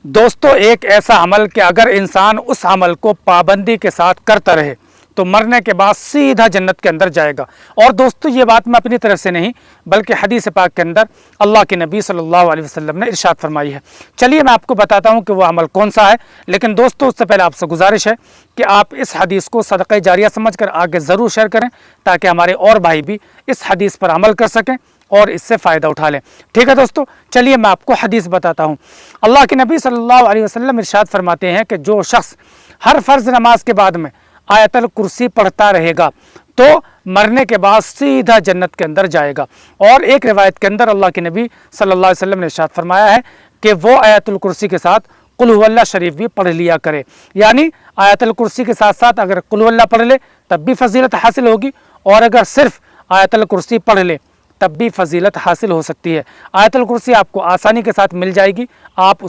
दोस्तों, एक ऐसा अमल कि अगर इंसान उस अमल को पाबंदी के साथ करता रहे तो मरने के बाद सीधा जन्नत के अंदर जाएगा। और दोस्तों, ये बात मैं अपनी तरफ से नहीं बल्कि हदीस पाक के अंदर अल्लाह के नबी सल्लल्लाहु अलैहि वसल्लम ने इरशाद फरमाई है। चलिए मैं आपको बताता हूँ कि वो अमल कौन सा है। लेकिन दोस्तों, उससे पहले आपसे गुजारिश है कि आप इस हदीस को सदक़ा जारिया समझकर आगे ज़रूर शेयर करें, ताकि हमारे और भाई भी इस हदीस पर अमल कर सकें और इससे फ़ायदा उठा लें। ठीक है दोस्तों, चलिए मैं आपको हदीस बताता हूँ। अल्लाह के नबी सल्लल्लाहु अलैहि वसल्लम इरशाद फरमाते हैं कि जो शख्स हर फ़र्ज़ नमाज के बाद में आयतल कुर्सी पढ़ता रहेगा तो मरने के बाद सीधा जन्नत के अंदर जाएगा। और एक रिवायत के अंदर अल्लाह के नबी सल्लल्लाहु अलैहि वसल्लम ने इरशाद फरमाया है कि वो आयतुल कुर्सी के साथ कुल हुवल्लाह शरीफ भी पढ़ लिया करे। यानी आयतुल कुर्सी के साथ साथ अगर कुल हुवल्लाह पढ़ ले तब भी फजीलत हासिल होगी, और अगर सिर्फ आयतुल कुर्सी पढ़ ले तब भी फजीलत हासिल हो सकती है। आयतुल कुर्सी आपको आसानी के साथ मिल जाएगी, आप